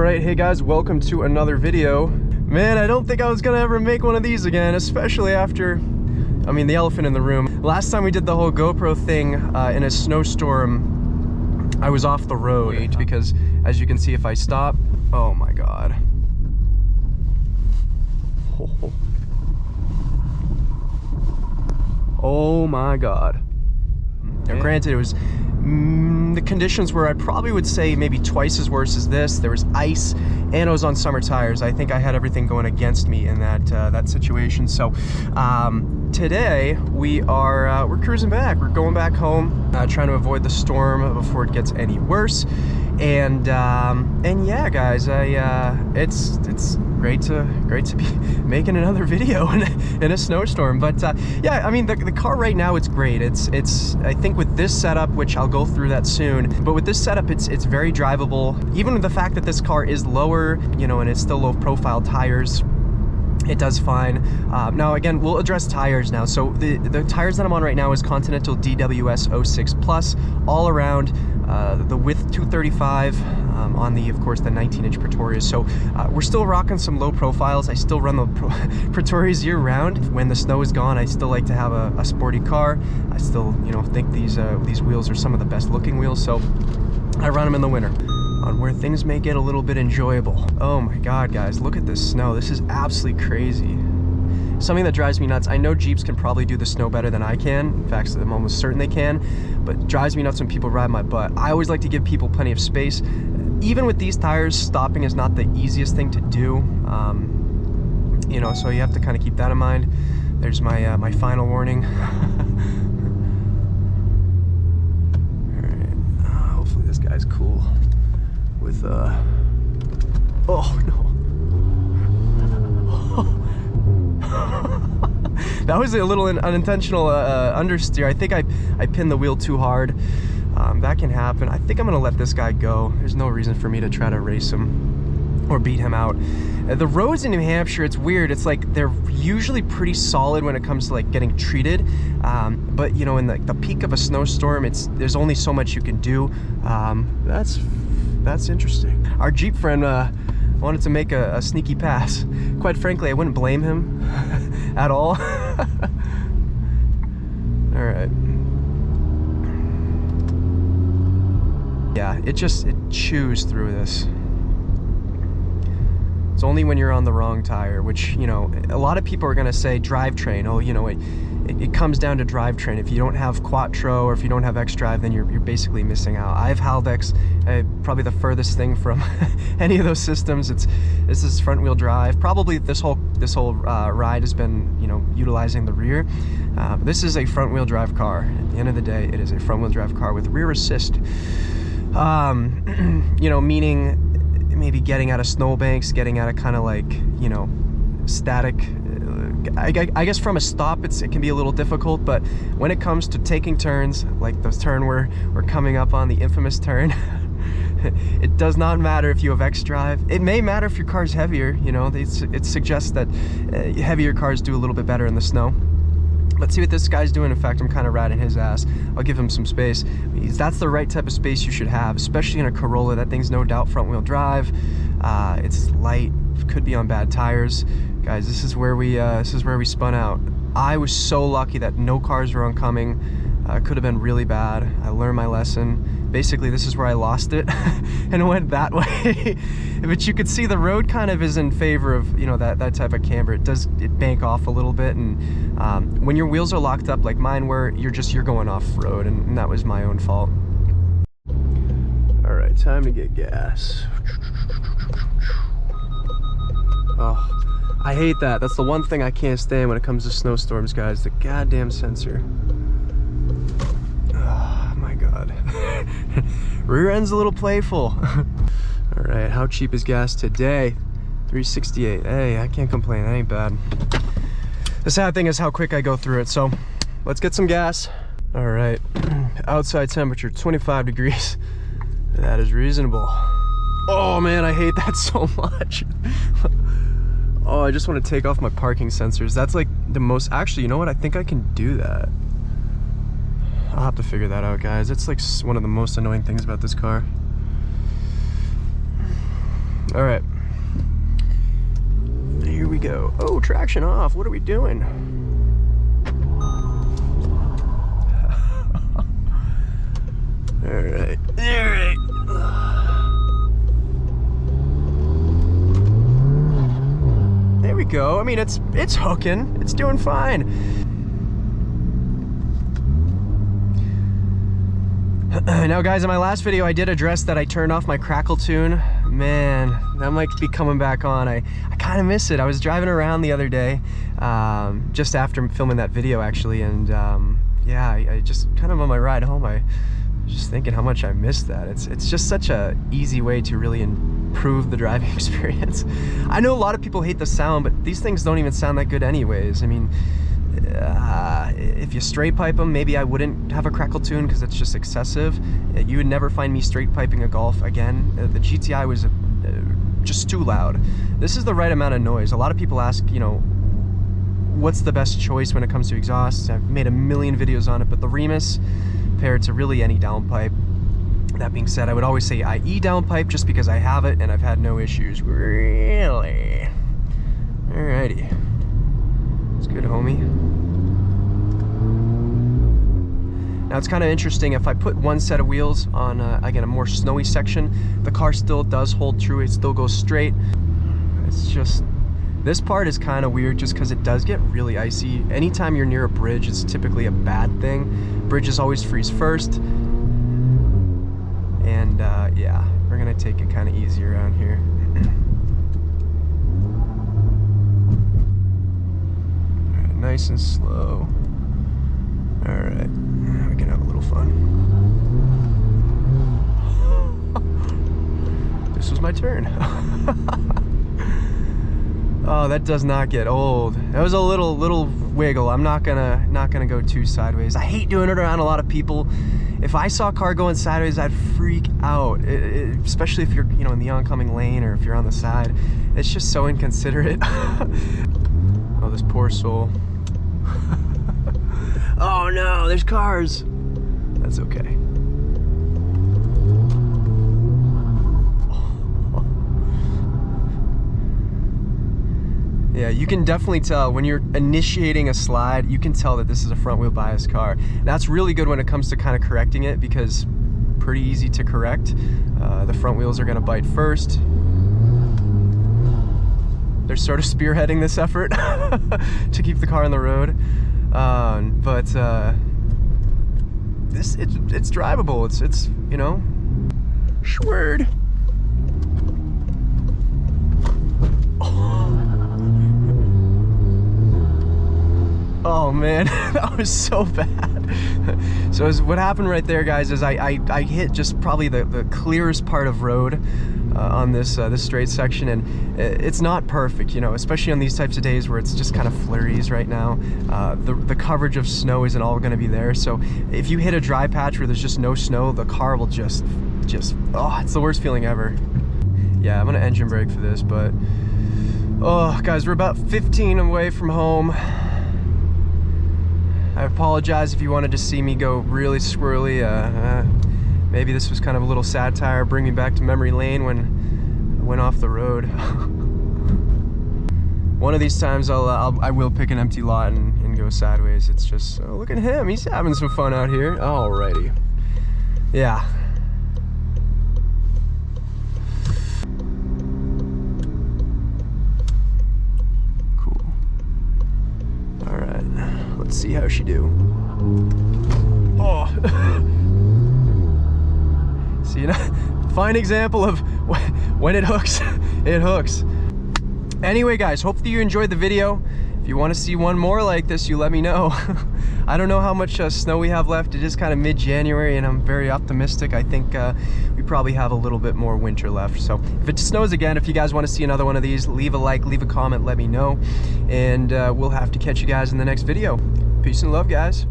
Alright, hey guys, welcome to another video. Man, I don't think I was gonna ever make one of these again, especially after, I mean, the elephant in the room. Last time we did the whole GoPro thing in a snowstorm, I was off the road because, as you can see, if I stop, oh my god. Oh my god. Now, granted, it was the conditions were, I probably would say, maybe twice as worse as this. There was ice, and it was on summer tires. I think I had everything going against me in that situation. So today we're cruising back. We're going back home, trying to avoid the storm before it gets any worse. And yeah, guys, it's great to be making another video in a snowstorm. But yeah, I mean, the car right now, it's great. It's I think with this setup, which I'll go through that soon, but with this setup, it's very drivable. Even with the fact that this car is lower, you know, and it's still low profile tires, it does fine. Now again, we'll address tires now. So the tires that I'm on right now is Continental DWS 06 Plus, all around, the width 235, on the, of course, the 19-inch Pretorias. So we're still rocking some low profiles. I still run the Pretorias year round. When the snow is gone, I still like to have a sporty car. I still, you know, think these wheels are some of the best looking wheels. So I run them in the winter, on where things may get a little bit enjoyable. Oh my god, guys, look at this snow. This is absolutely crazy. Something that drives me nuts. I know Jeeps can probably do the snow better than I can. In fact, I'm almost certain they can, but it drives me nuts when people ride my butt. I always like to give people plenty of space. Even with these tires, stopping is not the easiest thing to do. You know, so you have to kind of keep that in mind. There's my my final warning. All right, hopefully this guy's cool with oh no. That was a little unintentional understeer. I think I pinned the wheel too hard. That can happen. I think I'm gonna let this guy go. There's no reason for me to try to race him or beat him out. The roads in New Hampshire, it's weird. It's like they're usually pretty solid when it comes to like getting treated, but you know, in the peak of a snowstorm, there's only so much you can do. That's interesting. Our Jeep friend wanted to make a sneaky pass. Quite frankly, I wouldn't blame him at all. All right. Yeah, it chews through this. It's only when you're on the wrong tire, which, you know, a lot of people are gonna say drivetrain. Oh, you know, it comes down to drivetrain. If you don't have Quattro or if you don't have X-Drive, then you're basically missing out. I have Haldex, probably the furthest thing from any of those systems. This is front wheel drive. Probably this whole ride has been, you know, utilizing the rear. This is a front wheel drive car. At the end of the day, it is a front wheel drive car with rear assist. You know, meaning maybe getting out of snowbanks, getting out of kind of like, you know, static. I guess from a stop it can be a little difficult, but when it comes to taking turns, like the turn we're coming up on, the infamous turn, it does not matter if you have X-Drive. It may matter if your car's heavier, you know, it suggests that heavier cars do a little bit better in the snow. Let's see what this guy's doing. In fact, I'm kind of riding his ass. I'll give him some space. That's the right type of space you should have, especially in a Corolla. That thing's no doubt front wheel drive. It's light, could be on bad tires. Guys, this is where we spun out. I was so lucky that no cars were oncoming. It could have been really bad. I learned my lesson. Basically, this is where I lost it and went that way. But you could see the road kind of is in favor of, you know, that type of camber. It bank off a little bit, and when your wheels are locked up like mine were, you're going off road, and that was my own fault. All right, time to get gas. Oh, I hate that. That's the one thing I can't stand when it comes to snowstorms, guys. The goddamn sensor. Oh my god. Rear end's a little playful. All right, how cheap is gas today? $3.68. Hey, I can't complain. That ain't bad. The sad thing is how quick I go through it. So let's get some gas. All right, outside temperature 25 degrees. That is reasonable. Oh man, I hate that so much. Oh, I just want to take off my parking sensors. That's like the most, actually, you know what? I think I can do that. I'll have to figure that out, guys. It's like one of the most annoying things about this car. All right. Here we go. Oh, traction off. What are we doing? All right. All right. There we go. I mean, it's hooking. It's doing fine. Now guys, in my last video I did address that I turned off my crackle tune. Man, that might be coming back on. I kind of miss it. I was driving around the other day, just after filming that video actually, and yeah, I just kind of on my ride home, I was just thinking how much I missed that. It's just such a easy way to really improve the driving experience. I know a lot of people hate the sound, but these things don't even sound that good anyways. I mean, if you straight pipe them, maybe I wouldn't have a crackle tune because it's just excessive. You would never find me straight piping a Golf again. The GTI was just too loud. This is the right amount of noise. A lot of people ask, you know, what's the best choice when it comes to exhausts? I've made a million videos on it, but the Remus compared to really any downpipe. That being said, I would always say IE downpipe just because I have it and I've had no issues. Really? Alrighty. It's good, homie. Now it's kind of interesting, if I put one set of wheels on, again, a more snowy section, the car still does hold true, it still goes straight. It's just, this part is kind of weird just because it does get really icy. Anytime you're near a bridge, it's typically a bad thing. Bridges always freeze first. And yeah, we're gonna take it kind of easy around here. Right, nice and slow. All right, we can have a little fun. This was my turn. Oh, that does not get old. That was a little wiggle. I'm not gonna go too sideways. I hate doing it around a lot of people. If I saw a car going sideways, I'd freak out. Especially if you're, you know, in the oncoming lane or if you're on the side. It's just so inconsiderate. Oh, this poor soul. Oh no, there's cars. That's okay. Yeah, you can definitely tell when you're initiating a slide, you can tell that this is a front wheel bias car. That's really good when it comes to kind of correcting it because pretty easy to correct. The front wheels are gonna bite first. They're sort of spearheading this effort to keep the car on the road. But it's drivable. It's you know, schwerd. Oh man, that was so bad. So what happened right there, guys, is I hit just probably the clearest part of road on this straight section, and it's not perfect, you know, especially on these types of days where it's just kind of flurries right now. The coverage of snow isn't all going to be there, so if you hit a dry patch where there's just no snow, the car will just oh, it's the worst feeling ever. Yeah, I'm gonna engine brake for this, but oh guys, we're about 15 away from home. I apologize if you wanted to see me go really squirrely. Maybe this was kind of a little satire, bring me back to memory lane when I went off the road. One of these times I will pick an empty lot and go sideways. It's just, oh, look at him, he's having some fun out here. Alrighty. Yeah. Let's see how she do. Oh. See, fine example of when it hooks, it hooks. Anyway, guys, hope that you enjoyed the video. If you want to see one more like this, you let me know. I don't know how much snow we have left. It is kind of mid-January, and I'm very optimistic. I think we probably have a little bit more winter left. So if it snows again, if you guys want to see another one of these, leave a like, leave a comment, let me know. And we'll have to catch you guys in the next video. Peace and love, guys.